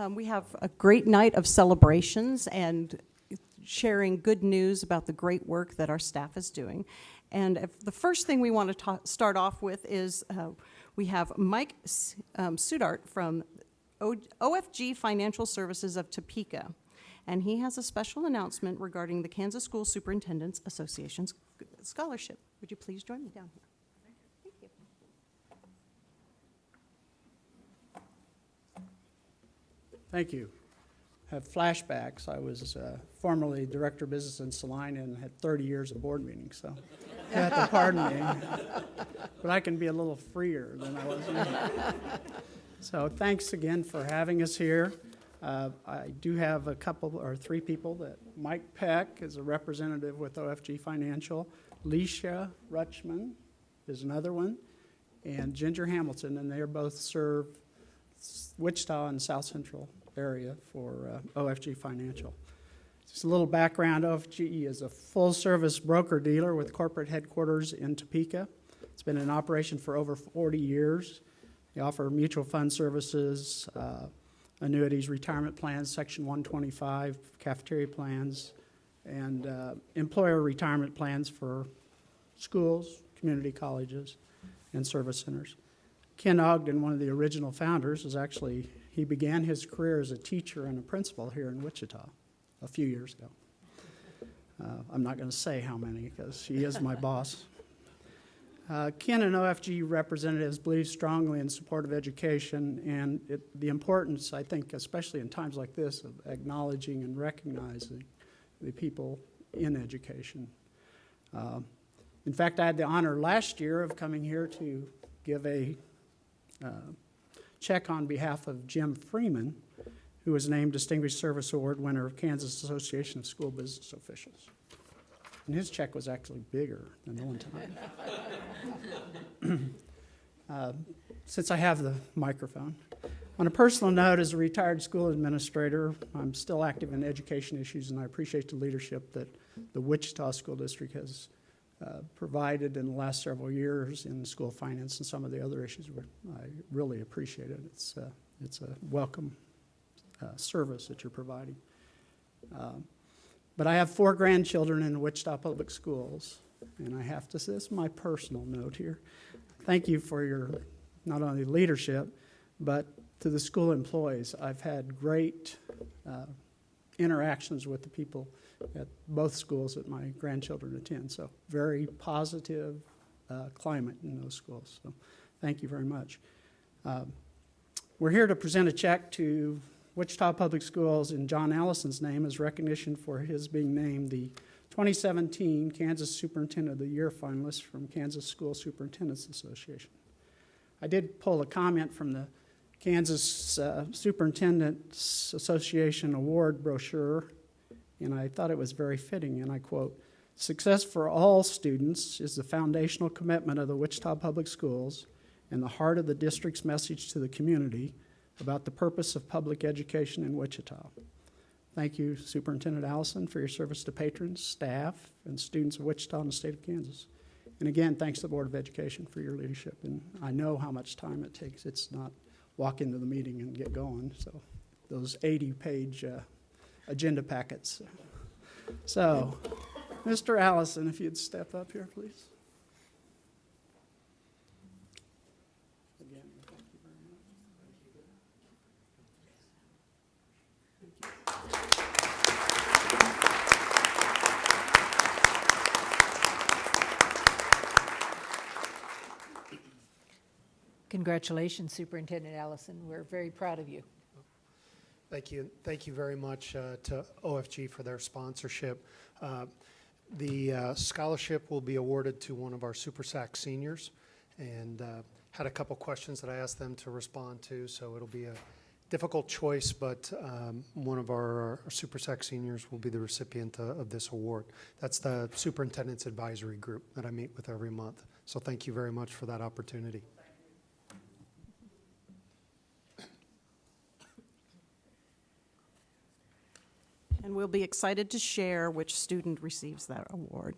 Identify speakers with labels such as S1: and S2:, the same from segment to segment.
S1: We have a great night of celebrations and sharing good news about the great work that our staff is doing. And the first thing we want to start off with is we have Mike Sudart from OFG Financial Services of Topeka. And he has a special announcement regarding the Kansas School Superintendents Association's scholarship. Would you please join me down here? Thank you.
S2: Thank you. I have flashbacks. I was formerly Director of Business in Salina and had 30 years of board meetings, so you have to pardon me. But I can be a little freer than I was usually. So thanks again for having us here. I do have a couple or three people that Mike Peck is a representative with OFG Financial. Leisha Rutschman is another one, and Ginger Hamilton, and they are both serve Wichita and South Central area for OFG Financial. Just a little background, OFG is a full-service broker-dealer with corporate headquarters in Topeka. It's been in operation for over 40 years. They offer mutual fund services, annuities, retirement plans, Section 125, cafeteria plans, and employer retirement plans for schools, community colleges, and service centers. Ken Ogden, one of the original founders, he began his career as a teacher and a principal here in Wichita a few years ago. I'm not going to say how many because he is my boss. Ken and OFG representatives believe strongly in support of education and the importance, I think, especially in times like this, of acknowledging and recognizing the people in education. In fact, I had the honor last year of coming here to give a check on behalf of Jim Freeman, who was named Distinguished Service Award winner of Kansas Association of School Business Officials. And his check was actually bigger than the one time. Since I have the microphone. On a personal note, as a retired school administrator, I'm still active in education issues, and I appreciate the leadership that the Wichita School District has provided in the last several years in school finance and some of the other issues. I really appreciate it. It's a welcome service that you're providing. But I have 4 grandchildren in Wichita Public Schools, and I have to say, this is my personal note here. Thank you for your not only leadership, but to the school employees. I've had great interactions with the people at both schools that my grandchildren attend, so very positive climate in those schools. So thank you very much. We're here to present a check to Wichita Public Schools in John Allison's name as recognition for his being named the 2017 Kansas Superintendent of the Year finalist from Kansas School Superintendents Association. I did pull a comment from the Kansas Superintendents Association Award brochure, and I thought it was very fitting, and I quote, "Success for all students is the foundational commitment of the Wichita Public Schools and the heart of the district's message to the community about the purpose of public education in Wichita." Thank you, Superintendent Allison, for your service to patrons, staff, and students of Wichita and the state of Kansas. And again, thanks to the Board of Education for your leadership. And I know how much time it takes. It's not walk into the meeting and get going. So those 80-page agenda packets. So, Mr. Allison, if you'd step up here, please. Again, thank you very much.
S3: Congratulations, Superintendent Allison. We're very proud of you.
S4: Thank you. Thank you very much to OFG for their sponsorship. The scholarship will be awarded to one of our Super SAC seniors, and had a couple questions that I asked them to respond to, so it'll be a difficult choice, but one of our Super SAC seniors will be the recipient of this award. That's the Superintendent's Advisory Group that I meet with every month. So thank you very much for that opportunity.
S1: And we'll be excited to share which student receives that award.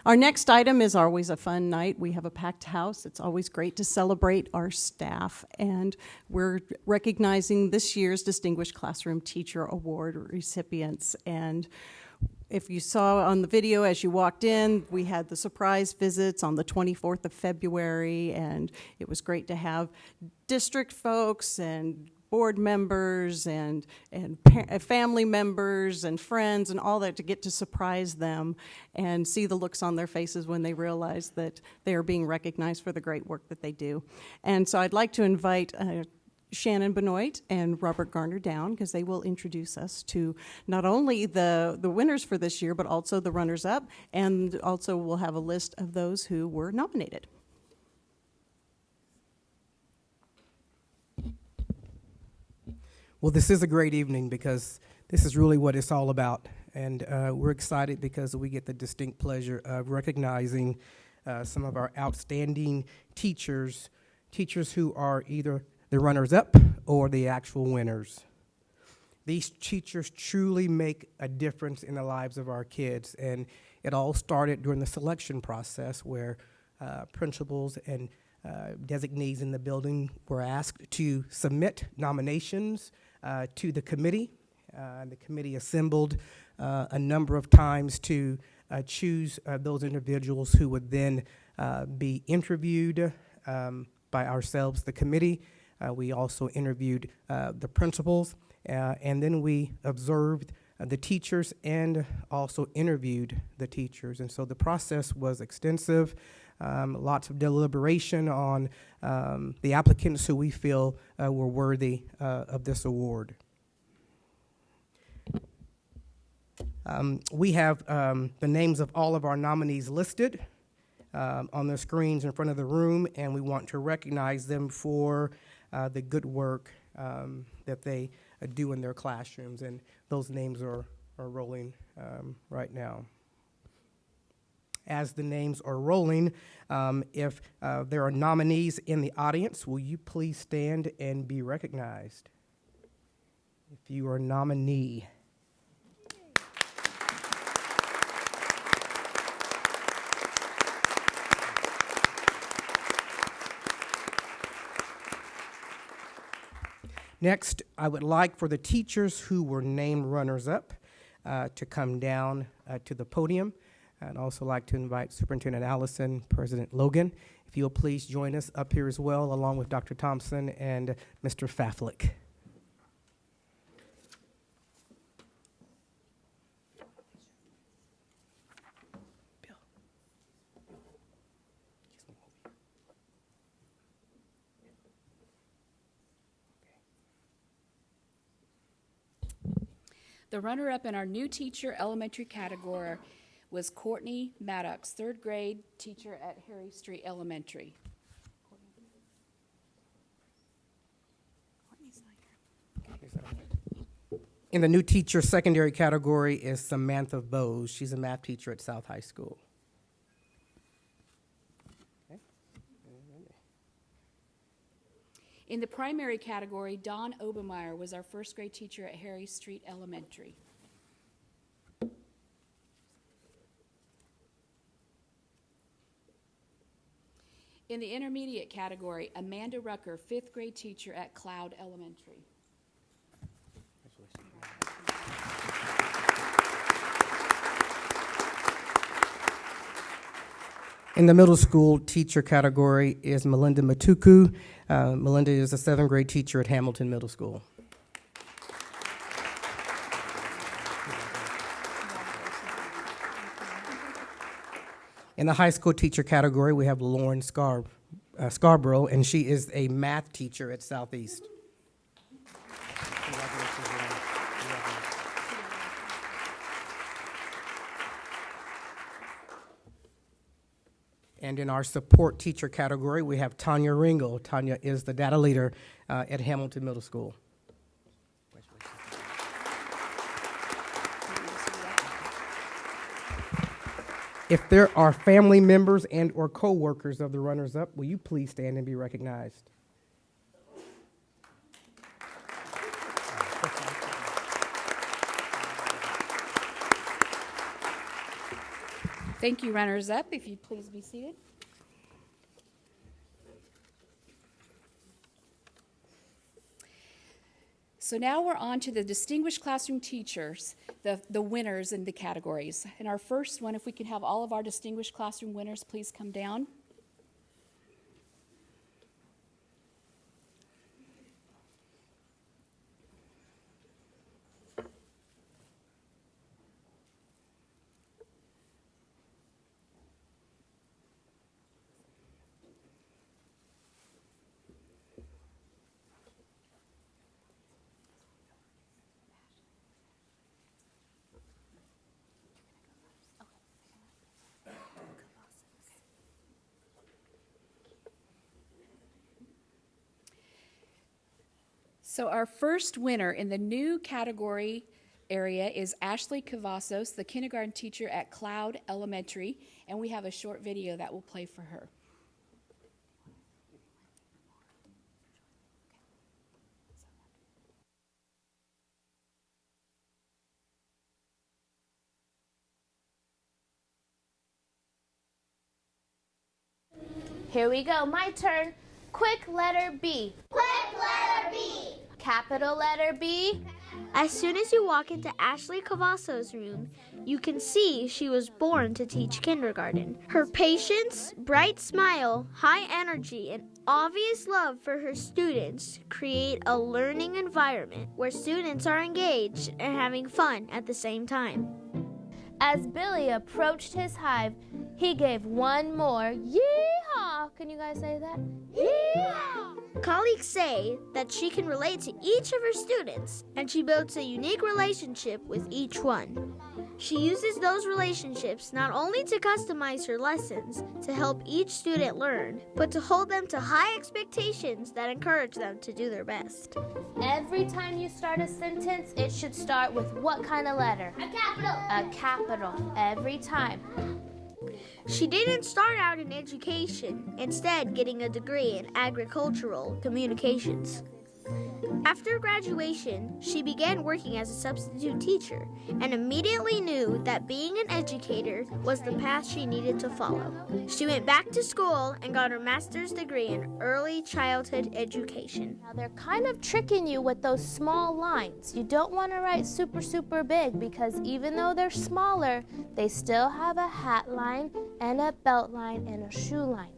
S1: Our next item is always a fun night. We have a packed house. It's always great to celebrate our staff, and we're recognizing this year's Distinguished Classroom Teacher Award recipients. And if you saw on the video as you walked in, we had the surprise visits on the 24th of February, and it was great to have district folks and board members and family members and friends and all that to get to surprise them and see the looks on their faces when they realize that they are being recognized for the great work that they do. And so I'd like to invite Shannon Benoit and Robert Garner down, because they will introduce us to not only the winners for this year, but also the runners-up, and also we'll have a list of those who were nominated.
S5: Well, this is a great evening because this is really what it's all about. And we're excited because we get the distinct pleasure of recognizing some of our outstanding teachers who are either the runners-up or the actual winners. These teachers truly make a difference in the lives of our kids. And it all started during the selection process where principals and designees in the building were asked to submit nominations to the committee. The committee assembled a number of times to choose those individuals who would then be interviewed by ourselves, the committee. We also interviewed the principals, and then we observed the teachers and also interviewed the teachers. And so the process was extensive. Lots of deliberation on the applicants who we feel were worthy of this award. We have the names of all of our nominees listed on the screens in front of the room, and we want to recognize them for the good work that they do in their classrooms, and those names are rolling right now. As the names are rolling, if there are nominees in the audience, will you please stand and be recognized? If you are a nominee. Next, I would like for the teachers who were named runners-up to come down to the podium. I'd also like to invite Superintendent Allison, President Logan, if you'll please join us up here as well, along with Dr. Thompson and Mr. Faflick.
S6: The runner-up in our new teacher elementary category was Courtney Maddox, third grade teacher at Harry Street Elementary.
S5: In the new teacher secondary category is Samantha Bowes. She's a math teacher at South High School.
S6: In the primary category, Dawn Obermeyer was our first grade teacher at Harry Street Elementary. In the intermediate category, Amanda Rucker, fifth grade teacher at Cloud Elementary.
S5: In the middle school teacher category is Melinda Matuku. Melinda is a seventh grade teacher at Hamilton Middle School. In the high school teacher category, we have Lauren Scarborough, and she is a math teacher at Southeast. Congratulations, Lauren. And in our support teacher category, we have Tanya Ringel. Tanya is the data leader at Hamilton Middle School. If there are family members and or co-workers of the runners-up, will you please stand and be recognized?
S6: Thank you, runners-up. If you'd please be seated. So now we're on to the Distinguished Classroom Teachers, the winners in the categories. And our first one, if we can have all of our Distinguished Classroom winners please come down. So our first winner in the new category area is Ashley Cavazos, the kindergarten teacher at Cloud Elementary, and we have a short video that will play for her.
S7: Here we go, my turn. Quick letter B.
S8: Quick letter B.
S7: Capital letter B. As soon as you walk into Ashley Cavazos' room, you can see she was born to teach kindergarten. Her patience, bright smile, high energy, and obvious love for her students create a learning environment where students are engaged and having fun at the same time. As Billy approached his hive, he gave one more yee-haw. Can you guys say that? Yee-haw! Colleagues say that she can relate to each of her students, and she builds a unique relationship with each one. She uses those relationships not only to customize her lessons to help each student learn, but to hold them to high expectations that encourage them to do their best. Every time you start a sentence, it should start with what kind of letter?
S8: A capital.
S7: A capital. Every time. She didn't start out in education, instead getting a degree in agricultural communications. After graduation, she began working as a substitute teacher and immediately knew that being an educator was the path she needed to follow. She went back to school and got her master's degree in early childhood education. Now they're kind of tricking you with those small lines. You don't want to write super big because even though they're smaller, they still have a hat line and a belt line and a shoe line.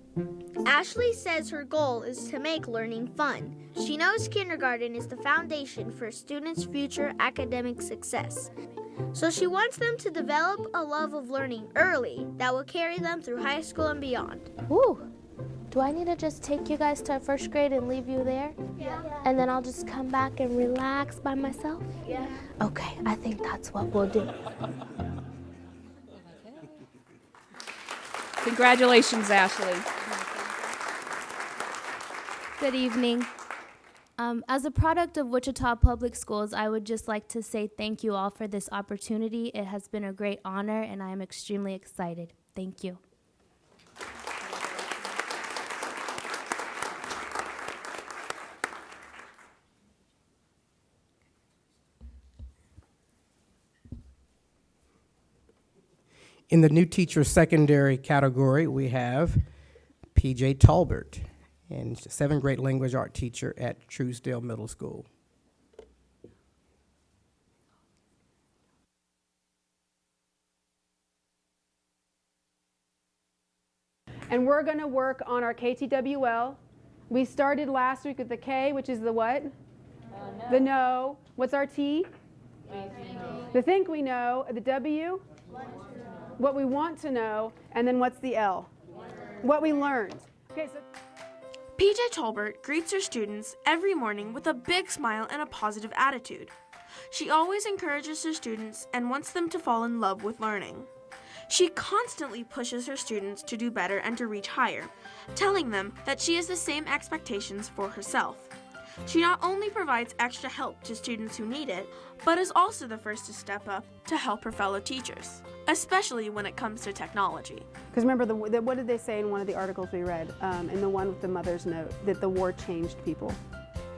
S7: Ashley says her goal is to make learning fun. She knows kindergarten is the foundation for students' future academic success. So she wants them to develop a love of learning early that will carry them through high school and beyond. Ooh, do I need to just take you guys to first grade and leave you there? Yeah. And then I'll just come back and relax by myself? Yeah. Okay, I think that's what we'll do.
S6: Congratulations, Ashley.
S7: Good evening. As a product of Wichita Public Schools, I would just like to say thank you all for this opportunity. It has been a great honor, and I am extremely excited. Thank you.
S5: In the new teacher secondary category, we have P.J. Talbert, and 7th grade language art teacher at Truesdale Middle School.
S9: And we're going to work on our KTWL. We started last week with the K, which is the what? No. The know. What's our T? The think we know. The W? What we want to know. And then what's the L? What we learned. Okay, so
S10: PJ Tolbert greets her students every morning with a big smile and a positive attitude. She always encourages her students and wants them to fall in love with learning. She constantly pushes her students to do better and to reach higher, telling them that she has the same expectations for herself. She not only provides extra help to students who need it, but is also the first to step up to help her fellow teachers, especially when it comes to technology.
S9: because remember, what did they say in one of the articles we read, in the one with the mother's note, that the war changed people?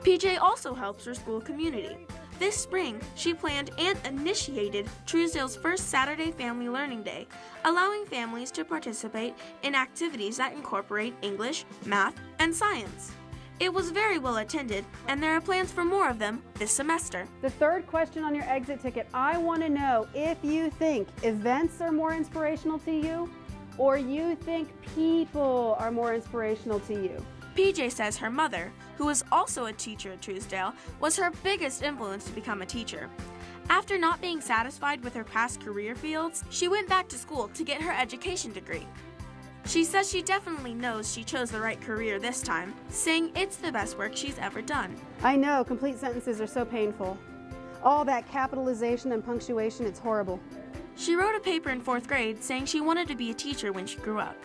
S10: PJ also helps her school community. This spring, she planned and initiated Truesdale's first Saturday Family Learning Day, allowing families to participate in activities that incorporate English, math, and science. It was very well attended, and there are plans for more of them this semester.
S9: The third question on your exit ticket, I want to know if you think events are more inspirational to you or you think people are more inspirational to you.
S10: PJ says her mother, who is also a teacher at Truesdale, was her biggest influence to become a teacher. After not being satisfied with her past career fields, she went back to school to get her education degree. She says she definitely knows she chose the right career this time, saying it's the best work she's ever done.
S9: I know, complete sentences are so painful. All that capitalization and punctuation, it's horrible.
S10: She wrote a paper in 4th grade saying she wanted to be a teacher when she grew up.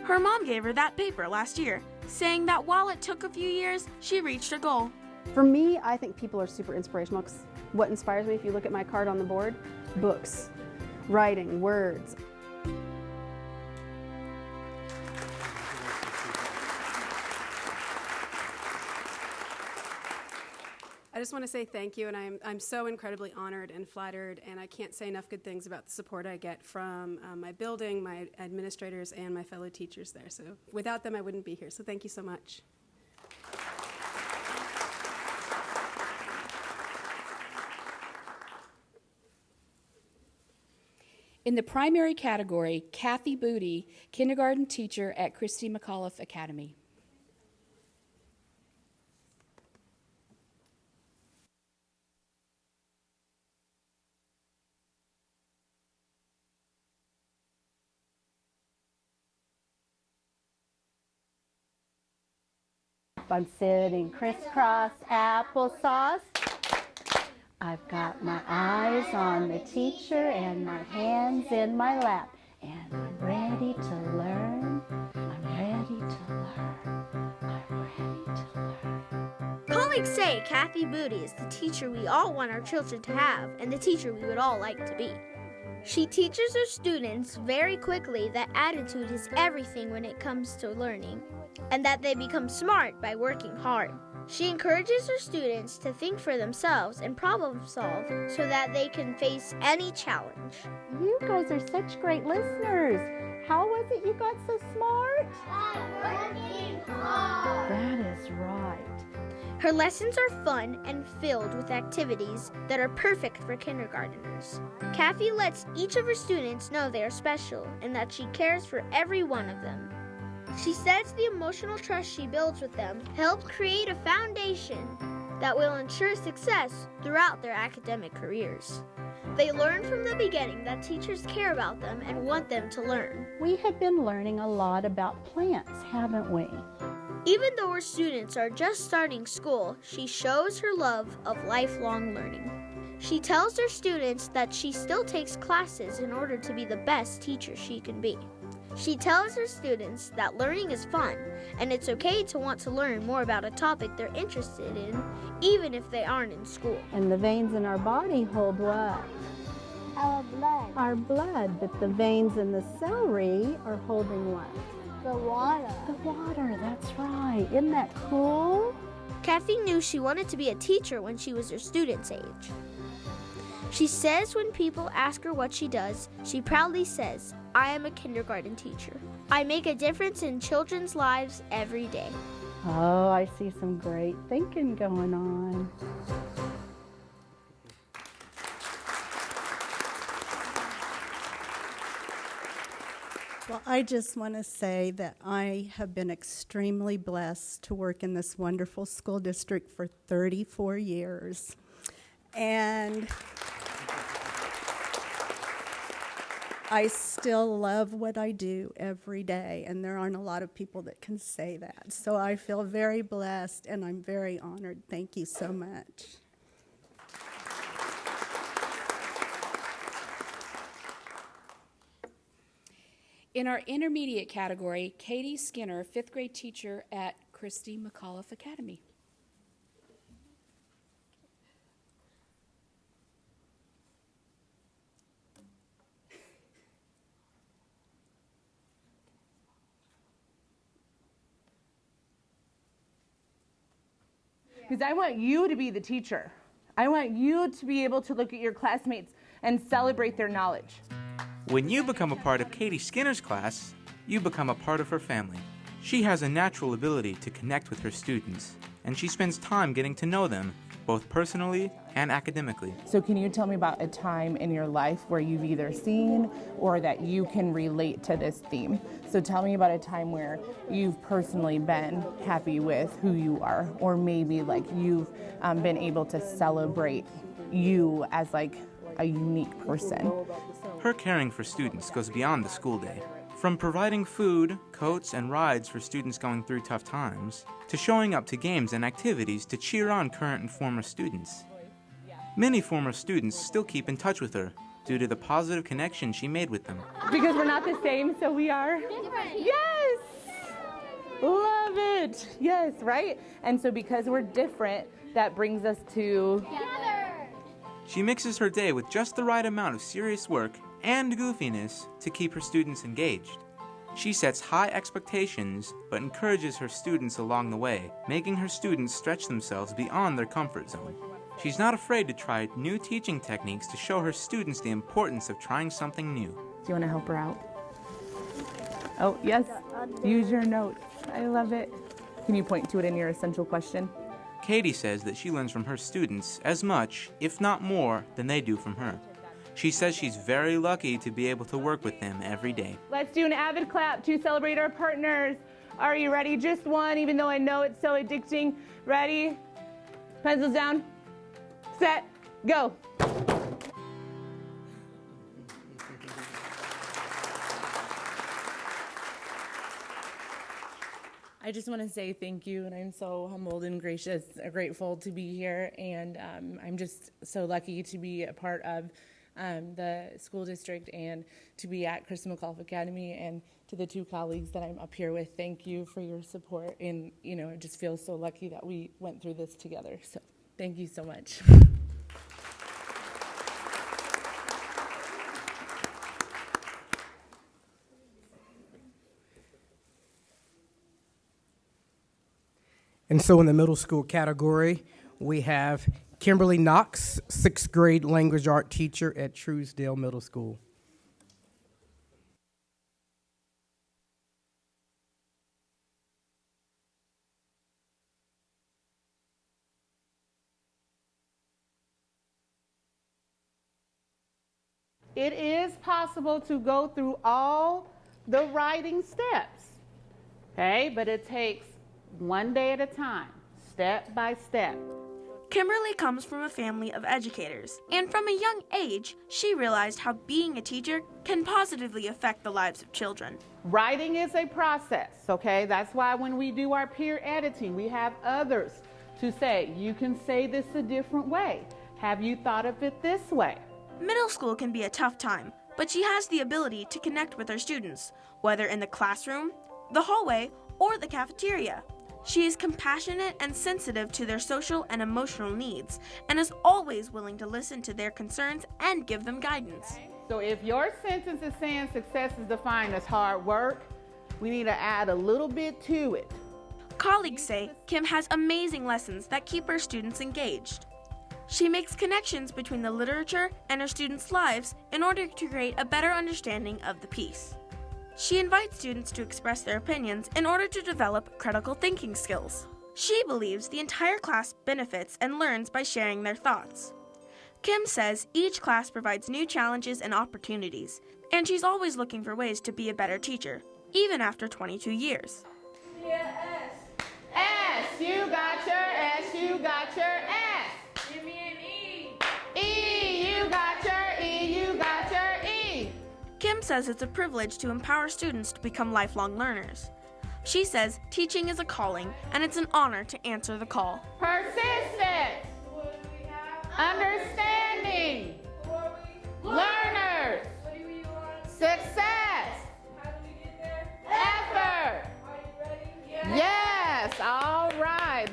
S10: Her mom gave her that paper last year, saying that while it took a few years, she reached her goal.
S9: For me, I think people are super inspirational. 'Cause what inspires me, if you look at my card on the board, books, writing, words.
S11: I just want to say thank you, and I'm so incredibly honored and flattered, and I can't say enough good things about the support I get from my building, my administrators, and my fellow teachers there. So without them, I wouldn't be here. So thank you so much.
S6: In the primary category, Kathy Booty, kindergarten teacher at Christy McAuliffe Academy.
S12: I'm sitting crisscross applesauce. I've got my eyes on the teacher and my hands in my lap. And I'm ready to learn. I'm ready to learn. I'm ready to learn.
S7: Colleagues say Kathy Booty is the teacher we all want our children to have and the teacher we would all like to be. She teaches her students very quickly that attitude is everything when it comes to learning, and that they become smart by working hard. She encourages her students to think for themselves and problem solve so that they can face any challenge.
S12: You guys are such great listeners. How was it you got so smart?
S8: By working hard.
S12: That is right.
S7: Her lessons are fun and filled with activities that are perfect for kindergarteners. Kathy lets each of her students know they are special and that she cares for every one of them. She says the emotional trust she builds with them helps create a foundation that will ensure success throughout their academic careers. They learn from the beginning that teachers care about them and want them to learn.
S12: We have been learning a lot about plants, haven't we?
S7: Even though her students are just starting school, she shows her love of lifelong learning. She tells her students that she still takes classes in order to be the best teacher she can be. She tells her students that learning is fun, and it's okay to want to learn more about a topic they're interested in, even if they aren't in school.
S12: And the veins in our body hold what?
S8: Our blood.
S12: Our blood, but the veins in the celery are holding what?
S8: The water.
S12: The water, that's right. Isn't that cool?
S7: Kathy knew she wanted to be a teacher when she was her students' age. She says when people ask her what she does, she proudly says, "I am a kindergarten teacher. I make a difference in children's lives every day."
S12: Oh, I see some great thinking going on.
S13: Well, I just want to say that I have been extremely blessed to work in this wonderful school district for 34 years. And I still love what I do every day, and there aren't a lot of people that can say that. So I feel very blessed, and I'm very honored. Thank you so much.
S6: In our intermediate category, Katie Skinner, 5th grade teacher at Christy McAuliffe Academy.
S14: Because I want you to be the teacher. I want you to be able to look at your classmates and celebrate their knowledge.
S15: When you become a part of Katie Skinner's class, you become a part of her family. She has a natural ability to connect with her students, and she spends time getting to know them, both personally and academically.
S14: So can you tell me about a time in your life where you've either seen or that you can relate to this theme? So tell me about a time where you've personally been happy with who you are, or maybe like you've been able to celebrate you as like a unique person.
S15: Her caring for students goes beyond the school day. From providing food, coats, and rides for students going through tough times, to showing up to games and activities to cheer on current and former students. Many former students still keep in touch with her due to the positive connection she made with them.
S14: Because we're not the same, so we are different. Yes! Love it! Yes, right? And so because we're different, that brings us to
S8: Together.
S15: She mixes her day with just the right amount of serious work and goofiness to keep her students engaged. She sets high expectations, but encourages her students along the way, making her students stretch themselves beyond their comfort zone. She's not afraid to try new teaching techniques to show her students the importance of trying something new.
S14: Do you want to help her out? Oh, yes. Use your notes. I love it. Can you point to it in your essential question?
S15: Katie says that she learns from her students as much, if not more, than they do from her. She says she's very lucky to be able to work with them every day.
S14: Let's do an avid clap to celebrate our partners. Are you ready? Just one, even though I know it's so addicting. Ready? Pencils down. Set. Go. I just want to say thank you, and I'm so humbled and gracious, grateful to be here, and I'm just so lucky to be a part of the school district and to be at Kristen McAuliffe Academy, and to the two colleagues that I'm up here with, thank you for your support, and I just feel so lucky that we went through this together, so thank you so much.
S5: And so in the middle school category, we have Kimberly Knox, 6th grade language art teacher at Truesdale Middle School.
S16: It is possible to go through all the writing steps, okay? But it takes one day at a time, step by step.
S10: Kimberly comes from a family of educators, and from a young age, she realized how being a teacher can positively affect the lives of children.
S16: Writing is a process, okay? That's why when we do our peer editing, we have others to say, you can say this a different way. Have you thought of it this way?
S10: Middle school can be a tough time, but she has the ability to connect with her students, whether in the classroom, the hallway, or the cafeteria. She is compassionate and sensitive to their social and emotional needs, and is always willing to listen to their concerns and give them guidance.
S16: So if your sentence is saying success is defined as hard work, we need to add a little bit to it.
S10: Colleagues say Kim has amazing lessons that keep her students engaged. She makes connections between the literature and her students' lives in order to create a better understanding of the piece. She invites students to express their opinions in order to develop critical thinking skills. She believes the entire class benefits and learns by sharing their thoughts. Kim says each class provides new challenges and opportunities, and she's always looking for ways to be a better teacher, even after 22 years.
S16: S, you got your S, you got your S.
S8: Give me an E.
S16: E, you got your E, you got your E.
S10: Kim says it's a privilege to empower students to become lifelong learners. She says teaching is a calling, and it's an honor to answer the call.
S16: Persistent. Understanding. Learners. Success. Effort. Yes, all right.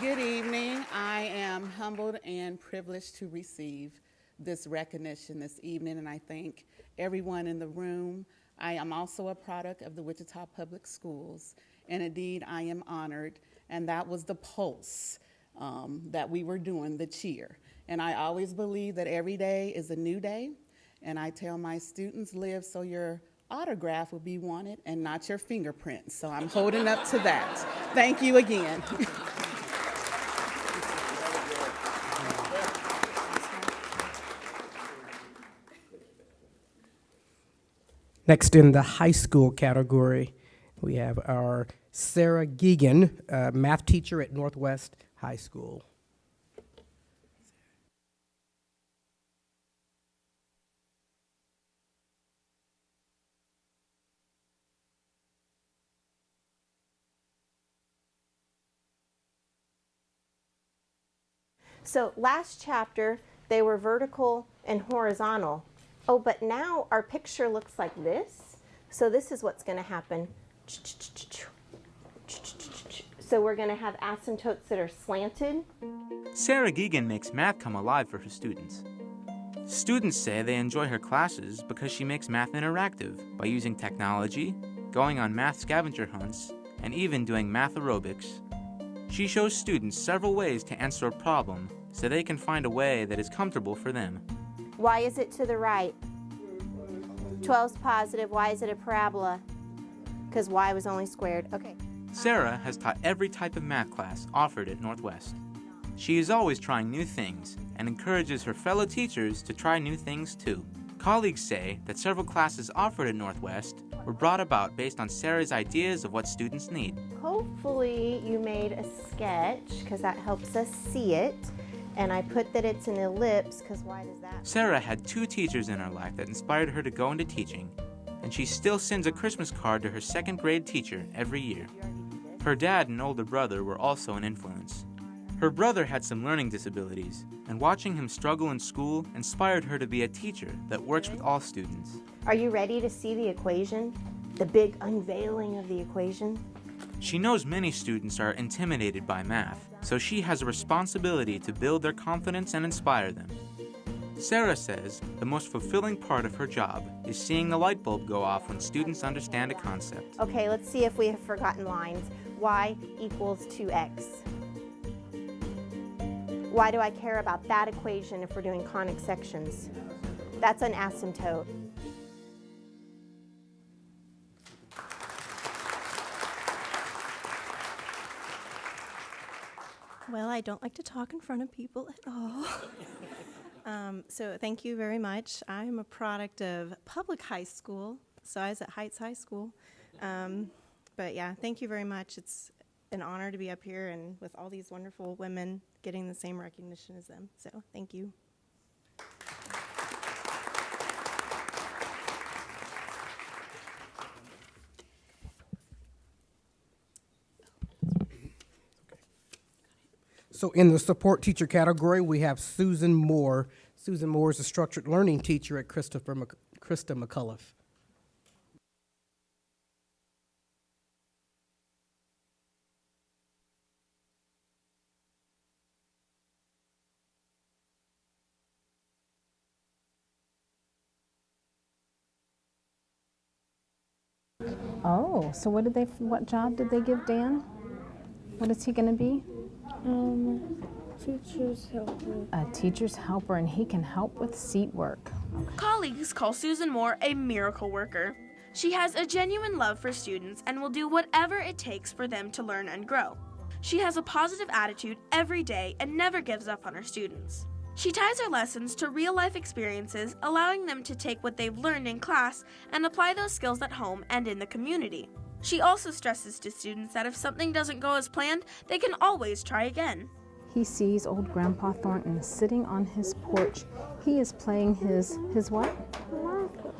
S17: Good evening. I am humbled and privileged to receive this recognition this evening, and I thank everyone in the room I am also a product of the Wichita Public Schools, and indeed I am honored, and that was the pulse that we were doing, the cheer. And I always believe that every day is a new day, and I tell my students, live so your autograph will be wanted and not your fingerprints. So I'm holding up to that. Thank you again.
S5: Next in the high school category, we have our Sarah Geegan, math teacher at Northwest High School.
S18: So last chapter, they were vertical and horizontal. Oh, but now our picture looks like this. So this is what's going to happen. So we're going to have asymptotes that are slanted.
S15: Sarah Geegan makes math come alive for her students. Students say they enjoy her classes because she makes math interactive by using technology, going on math scavenger hunts, and even doing math aerobics. She shows students several ways to answer a problem so they can find a way that is comfortable for them.
S18: Why is it to the right? 12's positive. Why is it a parabola? Because y was only squared. Okay.
S15: Sarah has taught every type of math class offered at Northwest. She is always trying new things and encourages her fellow teachers to try new things too. Colleagues say that several classes offered at Northwest were brought about based on Sarah's ideas of what students need.
S18: Hopefully you made a sketch because that helps us see it. And I put that it's an ellipse because why does that?
S15: Sarah had 2 teachers in her life that inspired her to go into teaching, and she still sends a Christmas card to her 2nd grade teacher every year. Her dad and older brother were also an influence. Her brother had some learning disabilities, and watching him struggle in school inspired her to be a teacher that works with all students.
S18: Are you ready to see the equation? The big unveiling of the equation?
S15: She knows many students are intimidated by math, so she has a responsibility to build their confidence and inspire them. Sarah says the most fulfilling part of her job is seeing the light bulb go off when students understand a concept.
S18: Okay, let's see if we have forgotten lines. Y equals 2x. Why do I care about that equation if we're doing conic sections? That's an asymptote.
S19: Well, I don't like to talk in front of people at all. So thank you very much. I'm a product of public high school, so I was at Heights High School. But yeah, thank you very much. It's an honor to be up here and with all these wonderful women getting the same recognition as them. So thank you.
S5: So in the support teacher category, we have Susan Moore. Susan Moore is a structured learning teacher at Krista McCullough.
S9: Oh, so what job did they give Dan? What is he going to be?
S7: Teacher's helper.
S9: A teacher's helper, and he can help with seat work.
S10: Colleagues call Susan Moore a miracle worker. She has a genuine love for students and will do whatever it takes for them to learn and grow. She has a positive attitude every day and never gives up on her students. She ties her lessons to real-life experiences, allowing them to take what they've learned in class and apply those skills at home and in the community. She also stresses to students that if something doesn't go as planned, they can always try again.
S9: He sees old Grandpa Thornton sitting on his porch. He is playing his what?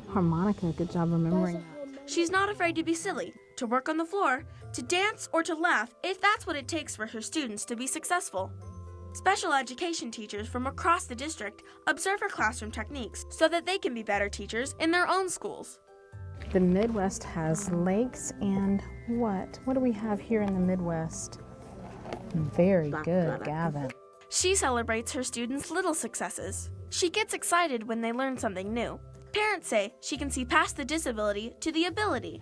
S9: Harmonica. Good job remembering that.
S10: She's not afraid to be silly, to work on the floor, to dance, or to laugh if that's what it takes for her students to be successful. Special education teachers from across the district observe her classroom techniques so that they can be better teachers in their own schools.
S9: The Midwest has lakes and what? What do we have here in the Midwest? Very good, Gavin.
S10: She celebrates her students' little successes. She gets excited when they learn something new. Parents say she can see past the disability to the ability.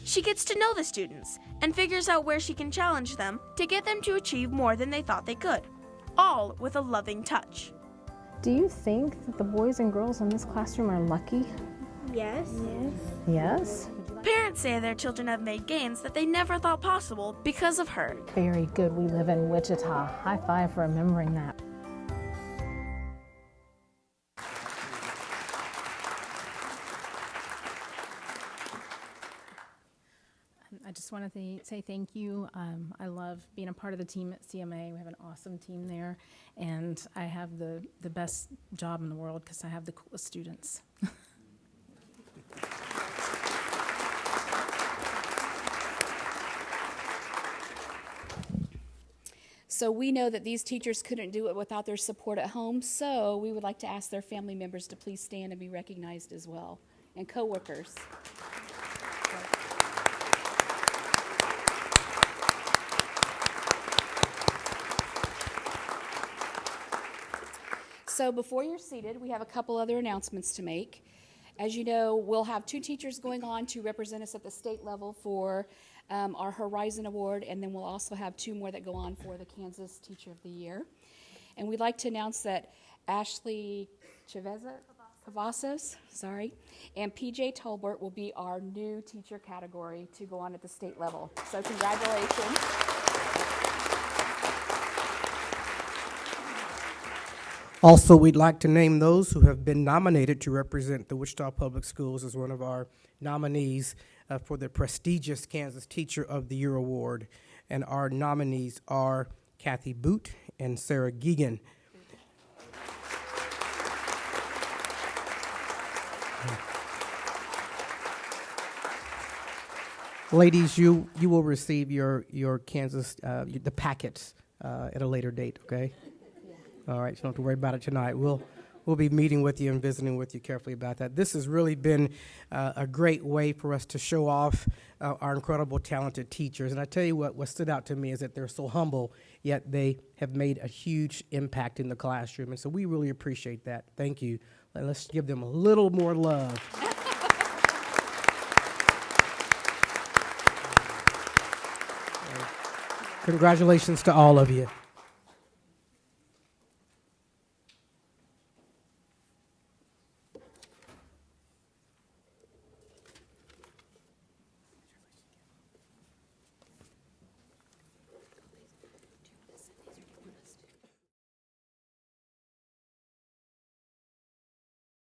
S10: She gets to know the students and figures out where she can challenge them to get them to achieve more than they thought they could, all with a loving touch.
S20: Do you think that the boys and girls in this classroom are lucky?
S7: Yes.
S20: Yes.
S10: Parents say their children have made gains that they never thought possible because of her.
S20: Very good. We live in Wichita. High five for remembering that.
S21: I just want to say thank you. I love being a part of the team at CMA. We have an awesome team there, and I have the best job in the world because I have the coolest students.
S6: So we know that these teachers couldn't do it without their support at home, so we would like to ask their family members to please stand and be recognized as well, and coworkers. So before you're seated, we have a couple other announcements to make. As you know, we'll have 2 teachers going on to represent us at the state level for our Horizon Award, and then we'll also have 2 more that go on for the Kansas Teacher of the Year. And we'd like to announce that Ashley Cavazos, and PJ Tolbert will be our new teacher category to go on at the state level. So congratulations.
S5: Also, we'd like to name those who have been nominated to represent the Wichita Public Schools as one of our nominees for the prestigious Kansas Teacher of the Year Award. And our nominees are Kathy Boot and Sarah Geegan. Ladies, you will receive your Kansas, the packets at a later date, okay? All right, you don't have to worry about it tonight. We'll be meeting with you and visiting with you carefully about that. This has really been a great way for us to show off our incredible, talented teachers. And I tell you what stood out to me is that they're so humble, yet they have made a huge impact in the classroom. And so we really appreciate that. Thank you. And let's give them a little more love. Congratulations to all of you.